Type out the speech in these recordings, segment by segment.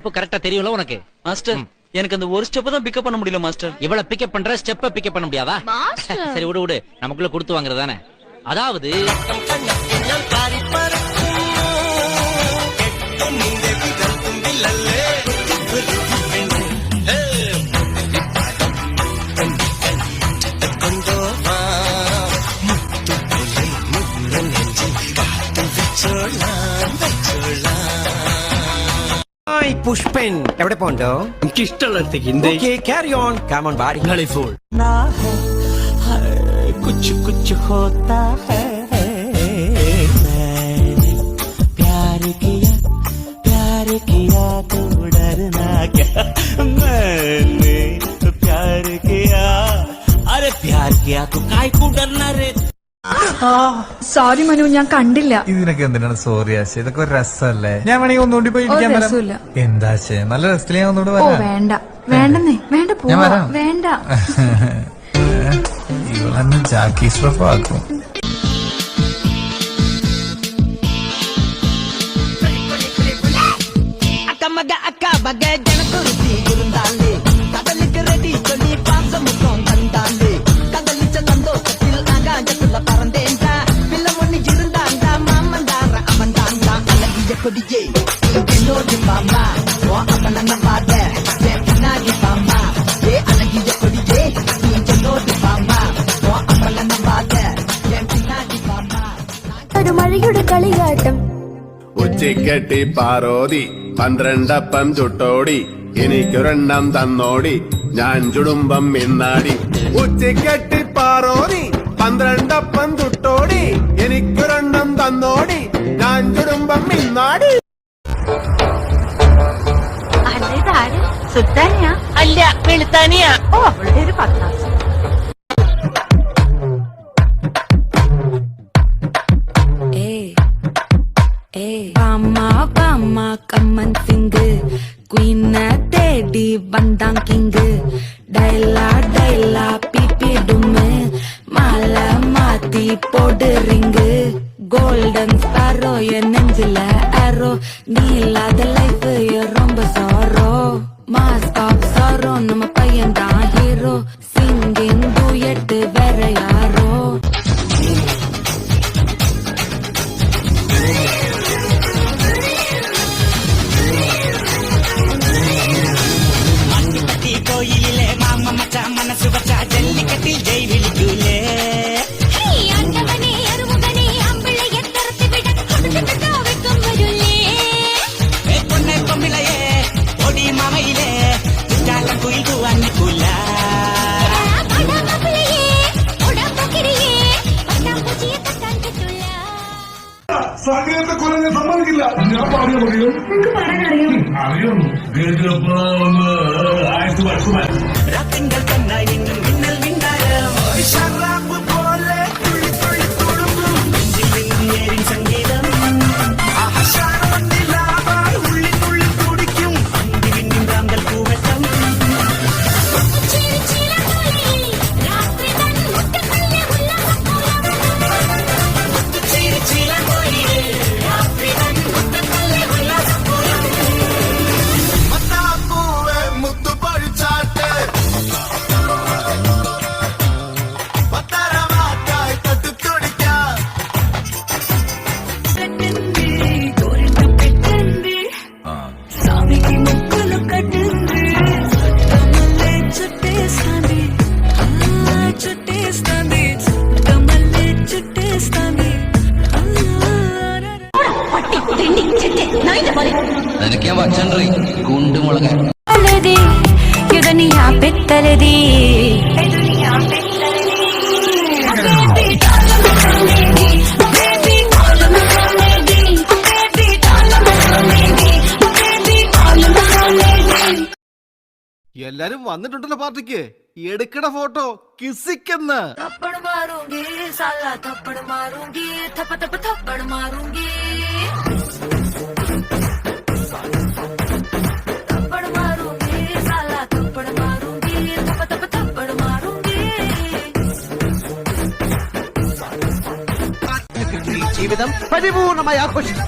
இப்போ கரெக்டா தெரியும்ல உனக்கு. மாஸ்டர் எனக்கு அந்த ஒரு ஸ்டெப் தான் பிக்கப் பண்ண முடியல மாஸ்டர். இவள பிக்கப் பண்ற ஸ்டெப்ப பிக்கப் பண்ண முடியாதா? சரி விடு விடு, நமக்குள்ள கொடுத்து வாங்குறது தானே. அதாவது Hi, Pushpin. എവിടെ പോണ്ടോ? എനിക്ക് ഇഷ്ടമുള്ള Hindi. Okay, carry on. Come on, buddy. Bloody fool. ना है कुछ कुछ होता है मैंने प्यार किया तो डरना क्या मैंने प्यार किया अरे प्यार किया तो काय को डरना रे. സോറി മനു, ഞാൻ കണ്ടില്ല. ഇതിനൊക്കെ എന്തിനാണ് സോറി ആശ? ഇതൊക്കെ ഒരു രസമല്ലേ? ഞാൻ വേണമെങ്കിൽ ഒന്നുകൂടി പോയി ഇരിക്കാൻ വരാം. എന്താ ആശേ, നല്ല രസത്തിൽ ഞാൻ ഒന്നുകൂടി ഓ വരാം. വേണ്ട വേണ്ടെന്നേ, വേണ്ട പോവാ, വേണ്ട. ഇവളെന്നെ ജാക്കി ഷ്രഫ് ആക്കും. മഴയുടെ കളിയാട്ടം ഉച്ചക്കെട്ടി പാറോതി 12 ചുട്ടോടി എനിക്കൊരെണ്ണം തന്നോടി ഞാൻ ചുടുമ്പം മിന്നാടി. ഉച്ചക്കെട്ടി പാറോതി 12 ചുട്ടോടി എനിക്കൊരെണ്ണം തന്നോടി ഞാൻ ചുടുമ്പം മിന്നാടി. സുൽത്താനിയാ? അല്ല, വെളുത്താനിയാ. ഓ, അവളുടെ ഒരു പത്താസം. கம்மன் சிங்கு குயின தேடி வந்தான் கிங்கு. டைலா டைலா பிபி டும்மு மாலை மாத்தி போடு ரிங்கு. கோல்டன் ஸ்பாரோ என் நெஞ்சில ஆரோ, நீ இல்லாத லைஃப் ரொம்ப சாரோ. மாஸ்க் ஆஃப் சாரோ, நம்ம பையன் தான் ஹீரோ. சிங்கிங் டூயட் வேற யாரோ. കോയിലെ മാമ മച്ച മനസ്സ് വച്ച ജല്ലിക്കട്ടിൽ ജയ് വിളിക്കൂലേ. പൊന്നെ കൊമ്മിളയെ ഓടി മാമയിലെ ചാലം കുയിൽ പൂവാനിക്കൂല. സംഗീതത്തെ കുറഞ്ഞ സമ്മതിക്കില്ല. ഞാൻ പാടിയ പറയും അറിയുന്നു. രാത്തിങ്കൾ കണ്ണായി നിന്നും മിന്നൽ മിന്നാരം പോലെ തുള്ളി തുള്ളി തുളുമ്പും നെഞ്ചിൽ നിന്നും നേരിൻ സംഗീതം. ഉള്ളി തുള്ളി തുടിക്കും അന്തി പിന്നും രാന്തൽ പൂവട്ടം. നിനക്ക് വച്ചണ്ടി ഗുണ്ടുമുളക യുഗനിയാ പെത്തലതി എല്ലാരും വന്നിട്ടുണ്ടല്ലോ പാർട്ടിക്ക്. എടുക്കണ ഫോട്ടോ കിസിക്കെന്ന്. ജീവിതം പരിപൂർണമായി ആഘോഷിക്കും.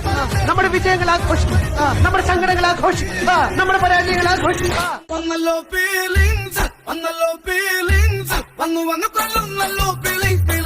നമ്മുടെ വിജയങ്ങൾ ആഘോഷിക്കുക, നമ്മുടെ സങ്കടങ്ങൾ ആഘോഷിക്കുക, നമ്മുടെ പരാജയങ്ങൾ ആഘോഷിക്കുക. വന്നല്ലോ ഫീലിങ്സ്, വന്നല്ലോ ഫീലിങ്സ്, വന്നു വന്നു കൊള്ളുന്നല്ലോ ഫീലിങ്സ്.